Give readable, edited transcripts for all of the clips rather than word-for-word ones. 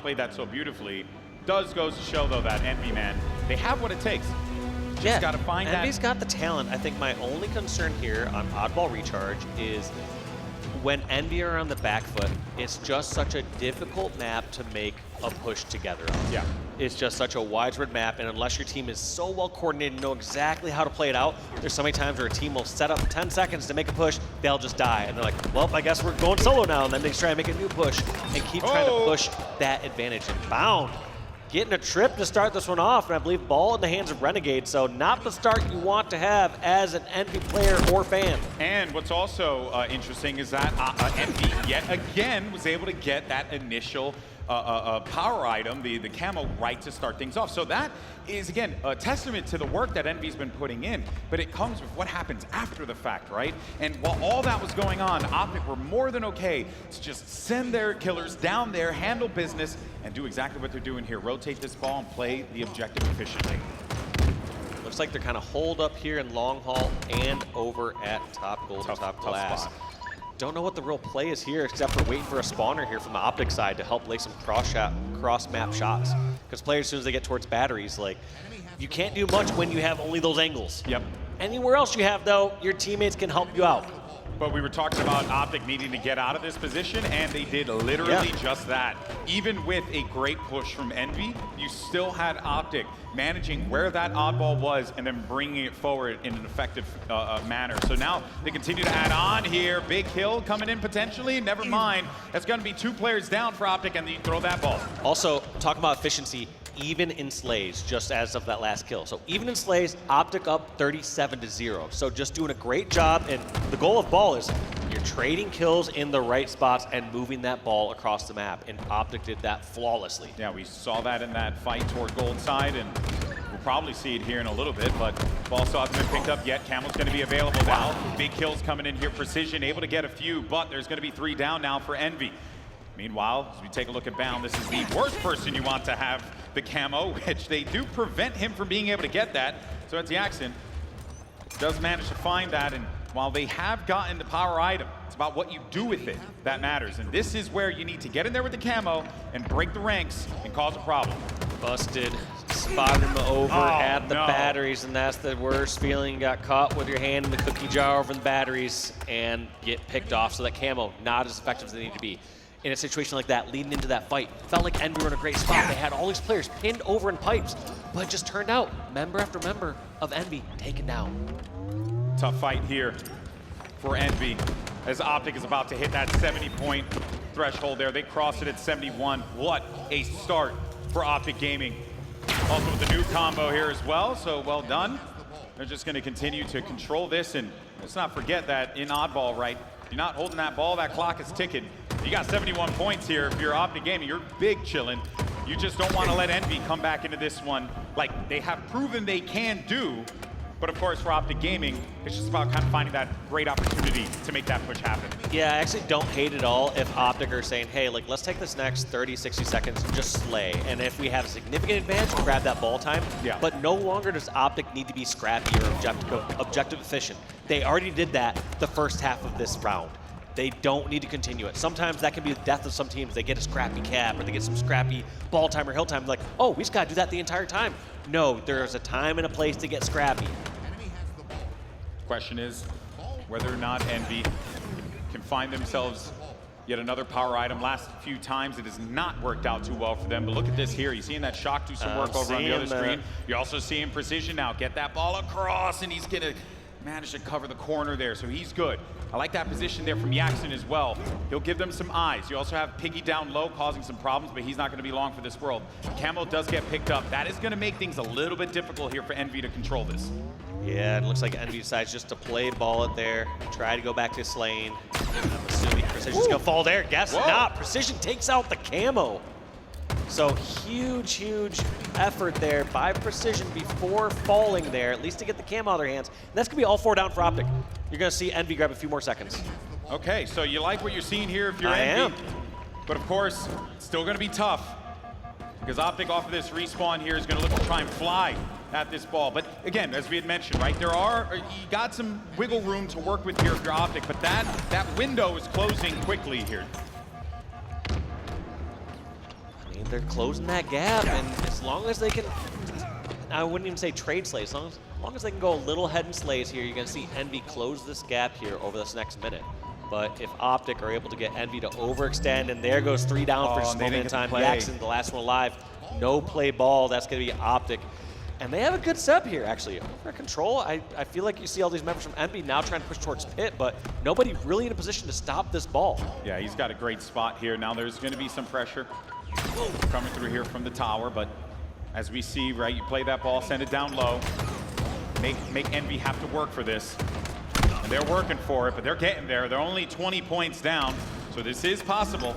played that so beautifully. Does goes to show, though, that Envy, man, they have what it takes. Just got to find that. Envy's got the talent. I think my only concern here on Oddball Recharge is when Envy are on the back foot, it's just such a difficult map to make a push together on. Yeah. It's just such a widespread map, and unless your team is so well coordinated and know exactly how to play it out, there's so many times where a team will set up 10 seconds to make a push, they'll just die. And they're like, well, I guess we're going solo now, and then they try to make a new push and keep trying to push that advantage. And Bound getting a trip to start this one off, and I believe ball in the hands of Renegade, so not the start you want to have as an Envy player or fan. And what's also interesting is that Envy yet again was able to get that initial power item, the camo, right to start things off. So that is, again, a testament to the work that Envy's been putting in, but it comes with what happens after the fact, right? And while all that was going on, OpTic were more than okay to just send their killers down there, handle business, and do exactly what they're doing here. Rotate this ball and play the objective efficiently. Looks like they're kind of holed up here in long haul and over at top gold, top glass. Don't know what the real play is here, except for waiting for a spawner here from the OpTic side to help lay some cross-map shots. Because players, as soon as they get towards batteries, like, you can't do much when you have only those angles. Yep. Anywhere else you have, though, your teammates can help you out. But we were talking about OpTic needing to get out of this position, and they did literally just that. Even with a great push from Envy, you still had OpTic managing where that oddball was and then bringing it forward in an effective manner. So now they continue to add on here. Big kill coming in potentially. Never mind. That's going to be 2 players down for OpTic, and you throw that ball. Also, talking about efficiency, even in slays, just as of that last kill. So even in slays, OpTic up 37-0. So just doing a great job, and the goal of ball is you're trading kills in the right spots and moving that ball across the map, and OpTic did that flawlessly. Yeah, we saw that in that fight toward gold side, and we'll probably see it here in a little bit, but ball still hasn't been picked up yet. Camel's going to be available now. Big kills coming in here. Precision able to get a few, but there's going to be 3 down now for Envy. Meanwhile, as we take a look at Bound, this is the worst person you want to have the camo, which they do prevent him from being able to get that. So it's the accent. Does manage to find that, and while they have gotten the power item, it's about what you do with it that matters. And this is where you need to get in there with the camo and break the ranks and cause a problem. Busted, spotted him over at the batteries, and that's the worst feeling. You got caught with your hand in the cookie jar over the batteries and get picked off, so that camo not as effective as they need to be. In a situation like that, leading into that fight, felt like Envy were in a great spot. They had all these players pinned over in pipes, but it just turned out member after member of Envy taken down. Tough fight here for Envy as OpTic is about to hit that 70-point threshold there. They crossed it at 71. What a start for OpTic Gaming. Also with the new combo here as well, so well done. They're just going to continue to control this, and let's not forget that in oddball, right, you're not holding that ball, that clock is ticking. You got 71 points here. If you're OpTic Gaming, you're big chilling. You just don't want to let Envy come back into this one like they have proven they can do. But of course, for OpTic Gaming, it's just about kind of finding that great opportunity to make that push happen. Yeah, I actually don't hate it all if OpTic are saying, hey, like, let's take this next 30, 60 seconds, just slay. And if we have a significant advantage, grab that ball time. Yeah. But no longer does OpTic need to be scrappy or objective efficient. They already did that the first half of this round. They don't need to continue it. Sometimes that can be the death of some teams. They get a scrappy cap or they get some scrappy ball time or hill time. Like, oh, we just got to do that the entire time. No, there's a time and a place to get scrappy. Question is whether or not Envy can find themselves yet another power item. Last few times it has not worked out too well for them, but look at this here. You're seeing that Shock do some work over on the other screen. You're also seeing Precision now get that ball across, and he's gonna manage to cover the corner there, so he's good. I like that position there from Yaxon as well. He'll give them some eyes. You also have Piggy down low causing some problems, but he's not going to be long for this world. Camo does get picked up. That is going to make things a little bit difficult here for Envy to control this. Yeah, it looks like Envy decides just to play ball it there, try to go back to his lane. I'm assuming Precision's going to fall there. Guess not. Precision takes out the camo. So huge, huge effort there by Precision before falling there, at least to get the camo out of their hands. And that's going to be all 4 down for OpTic. You're going to see Envy grab a few more seconds. Okay, so you like what you're seeing here if you're Envy. But of course, it's still going to be tough because OpTic off of this respawn here is going to look to try and fly at this ball. But again, as we had mentioned, right, you got some wiggle room to work with here if you're OpTic, but that window is closing quickly here. they're closing that gap, and as long as they can, I wouldn't even say trade slays, as long as they can go a little head and slays here, you're going to see Envy close this gap here over this next minute. But if OpTic are able to get Envy to overextend, and there goes 3 down for just a moment in time, Jackson, the last one alive, no play ball, that's going to be OpTic. And they have a good setup here, actually. For control, I feel like you see all these members from Envy now trying to push towards pit, but nobody really in a position to stop this ball. Yeah, he's got a great spot here. Now there's going to be some pressure coming through here from the tower, but as we see, right, you play that ball, send it down low, make Envy have to work for this. And they're working for it, but they're getting there. They're only 20 points down, so this is possible.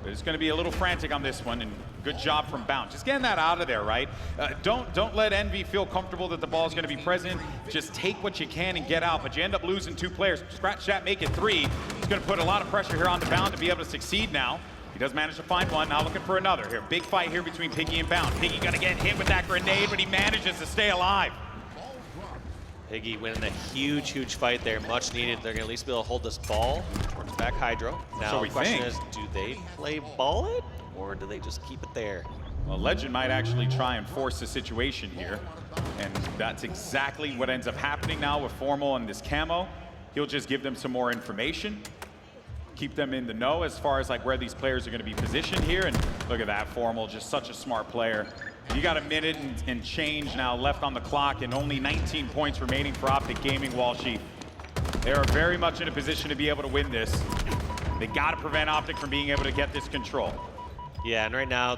But it's going to be a little frantic on this one, and good job from Bounce. Just getting that out of there, right? Don't let Envy feel comfortable that the ball is going to be present. Just take what you can and get out, but you end up losing 2 players. Scratch that, make it 3. It's going to put a lot of pressure here on the Bound to be able to succeed now. He does manage to find one, now looking for another here. Big fight here between Piggy and Bound. Piggy gonna get hit with that grenade, but he manages to stay alive. Piggy winning a huge, huge fight there, much needed. They're gonna at least be able to hold this ball towards back Hydro. Now the question is, do they play ball it, or do they just keep it there? Well, Legend might actually try and force the situation here, and that's exactly what ends up happening now with Formal and this camo. He'll just give them some more information, keep them in the know as far as like where these players are going to be positioned here. And look at that, Formal, just such a smart player. You got a minute and change now left on the clock, and only 19 points remaining for OpTic Gaming, Walshy. They are very much in a position to be able to win this. They got to prevent OpTic from being able to get this control. Yeah, and right now,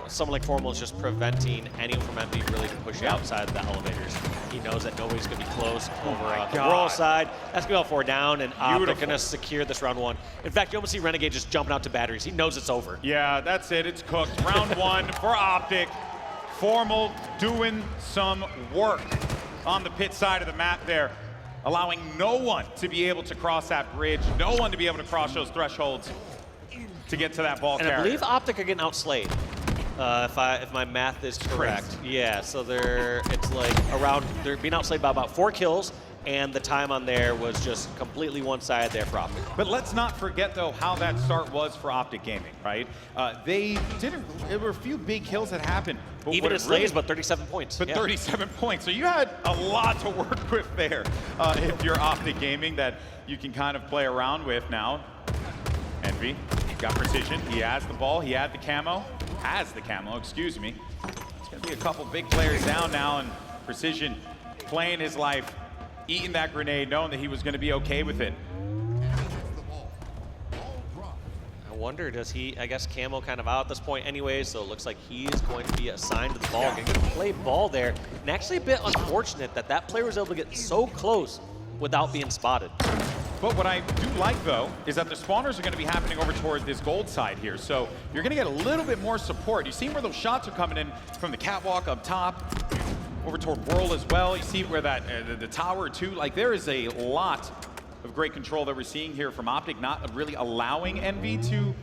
someone like Formal is just preventing anyone from Envy really to push outside the elevators. He knows that nobody's going to be close over on the Royal side. That's going to be all 4 down, and OpTic going to secure this round 1. In fact, you almost see Renegade just jumping out to batteries. He knows it's over. Yeah, that's it. It's cooked. Round 1 for OpTic. Formal doing some work on the pit side of the map there, allowing no one to be able to cross that bridge, no one to be able to cross those thresholds to get to that ball carrier. And I believe OpTic are getting outslayed, if my math is correct. Crazy. Yeah, so they're being outslayed by about 4 kills, and the time on there was just completely one-sided there for OpTic. But let's not forget, though, how that start was for OpTic Gaming, right? There were a few big kills that happened. But even in slays, but 37 points. But yeah. 37 points. So you had a lot to work with there if you're OpTic Gaming that you can kind of play around with now. Envy got precision. He has the ball. He had the camo. Excuse me. It's going to be a couple big players down now, and Precision playing his life, eating that grenade, knowing that he was going to be okay with it. I wonder, does he, I guess Camo kind of out at this point anyway, so it looks like he is going to be assigned to the ball. Going to play ball there. And actually a bit unfortunate that that player was able to get so close without being spotted. But what I do like, though, is that the spawners are going to be happening over toward this gold side here. So you're going to get a little bit more support. You see where those shots are coming in from the catwalk up top, over toward Whirl as well. You see where that the tower, too. Like, there is a lot of great control that we're seeing here from OpTic, not really allowing Envy to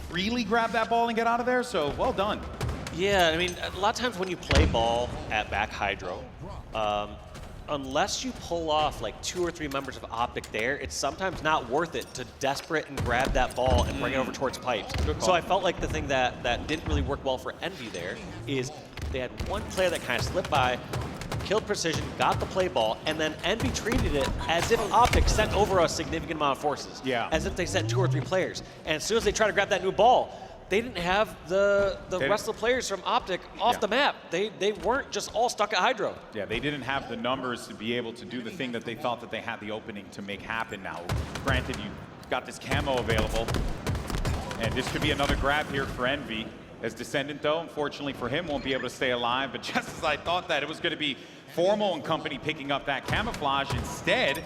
freely grab that ball and get out of there. So, well done. Yeah, I mean, a lot of times when you play ball at back Hydro, unless you pull off like 2 or 3 members of OpTic there, it's sometimes not worth it to desperate and grab that ball and bring it over towards pipes. So I felt like the thing that didn't really work well for Envy there is they had one player that kind of slipped by, killed Precision, got the play ball, and then Envy treated it as if OpTic sent over a significant amount of forces. Yeah. As if they sent 2 or 3 players. And as soon as they try to grab that new ball, they didn't have the rest of the players from OpTic off the map. They weren't just all stuck at Hydro. Yeah, they didn't have the numbers to be able to do the thing that they thought that they had the opening to make happen now. Granted, you've got this camo available, and this could be another grab here for Envy. As Descendant, though, unfortunately for him, won't be able to stay alive. But just as I thought that it was going to be Formal and company picking up that camouflage, instead,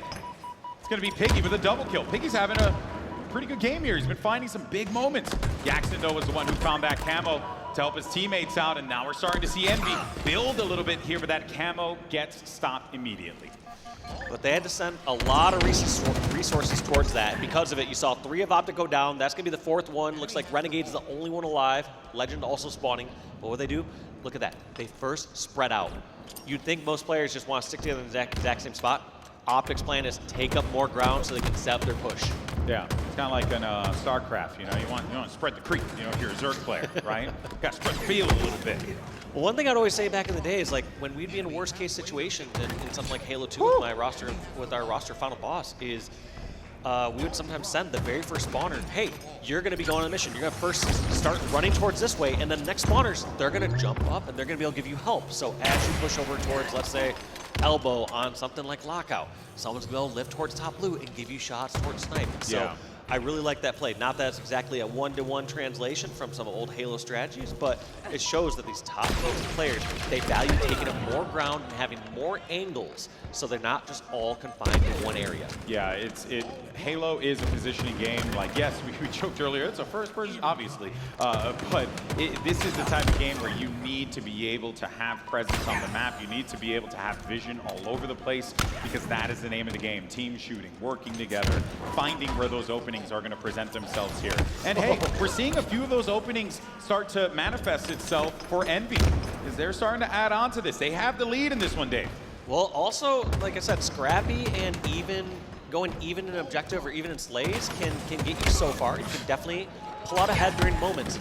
it's going to be Piggy with a double kill. Piggy's having a pretty good game here. He's been finding some big moments. Jackson, though, was the one who found that camo to help his teammates out, and now we're starting to see Envy build a little bit here, but that camo gets stopped immediately. But they had to send a lot of resources towards that. Because of it, you saw 3 of OpTic go down. That's going to be the 4th one. Looks like Renegade's the only one alive. Legend also spawning. But what they do, look at that. They first spread out. You'd think most players just want to stick together in the exact same spot. OpTic's plan is take up more ground so they can set up their push. Yeah, it's kind of like in StarCraft, you know, you want to spread the creep, you know, if you're a Zerg player, right? Got to spread the field a little bit. Well, one thing I'd always say back in the day is like when we'd be in worst case situations in something like Halo 2 with my roster, with our roster final boss, is we would sometimes send the very first spawner, hey, you're going to be going on a mission. You're going to first start running towards this way, and then the next spawners, they're going to jump up and they're going to be able to give you help. So as you push over towards, let's say, elbow on something like lockout, someone's going to be able to lift towards top blue and give you shots towards snipe. So yeah. I really like that play. Not that it's exactly a one-to-one translation from some old Halo strategies, but it shows that these top players, they value taking up more ground and having more angles, so they're not just all confined to one area. Yeah, Halo is a positioning game. Like, yes, we joked earlier, it's a first person, obviously, but this is the type of game where you need to be able to have presence on the map. You need to be able to have vision all over the place, because that is the name of the game. Team shooting, working together, finding where those openings are going to present themselves here. And hey, we're seeing a few of those openings start to manifest itself for Envy, because they're starting to add on to this. They have the lead in this one, Dave. Well, also, like I said, scrappy and going even in objective or even in slays can get you so far. You can definitely pull out ahead during moments.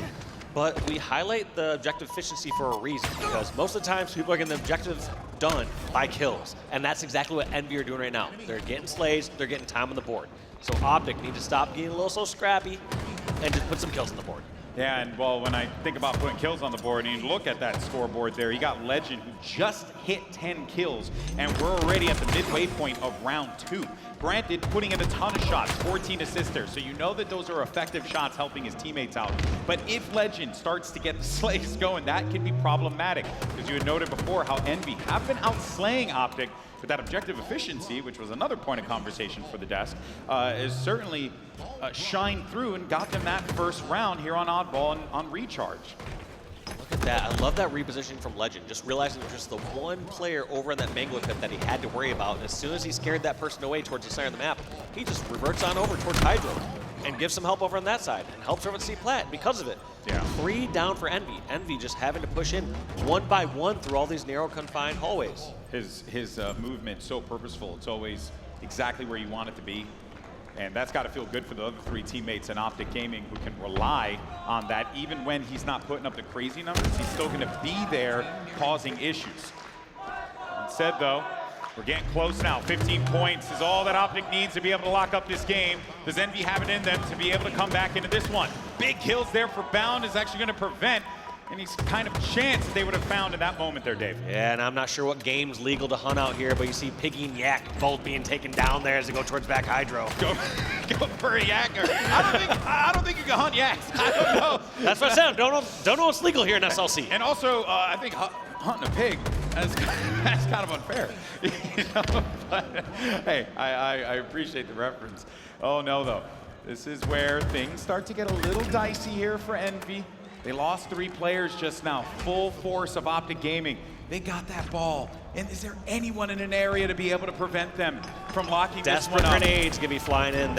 But we highlight the objective efficiency for a reason, because most of the times people are getting the objectives done by kills. And that's exactly what Envy are doing right now. They're getting slays, they're getting time on the board. So OpTic need to stop getting a little so scrappy and just put some kills on the board. Yeah, and well, when I think about putting kills on the board, and you look at that scoreboard there, you got Legend, who just hit 10 kills, and we're already at the midway point of round 2. Granted, putting in a ton of shots, 14 assists there, so you know that those are effective shots helping his teammates out. But if Legend starts to get the slays going, that can be problematic, because you had noted before how Envy have been outslaying OpTic, but that objective efficiency, which was another point of conversation for the desk, is certainly shined through and got them that first round here on Oddball and on Recharge. Look at that. I love that repositioning from Legend. Just realizing there's just the one player over in that mango pit that he had to worry about. And as soon as he scared that person away towards the center of the map, he just reverts on over towards Hydro and gives some help over on that side and helps over at C-Plat because of it. Yeah. 3 down for Envy. Envy just having to push in one by one through all these narrow confined hallways. His movement so purposeful. It's always exactly where you want it to be. And that's got to feel good for the other 3 teammates in OpTic Gaming who can rely on that. Even when he's not putting up the crazy numbers, he's still going to be there causing issues. That said, though, we're getting close now. 15 points is all that OpTic needs to be able to lock up this game. Does Envy have it in them to be able to come back into this one? Big kills there for Bound is actually going to prevent any kind of chance that they would have found in that moment there, Dave. Yeah, and I'm not sure what game's legal to hunt out here, but you see Piggy and Yak both being taken down there as they go towards back Hydro. Go for a Yacker. I don't think you can hunt Yaks. I don't know. That's what I said. Don't know what's legal here in SLC. And also, I think hunting a pig, that's kind of unfair. You know? But, hey, I appreciate the reference. Oh, no, though. This is where things start to get a little dicey here for Envy. They lost 3 players just now. Full force of OpTic Gaming. They got that ball. And is there anyone in an area to be able to prevent them from locking this one up? Desperate grenades gonna be flying in.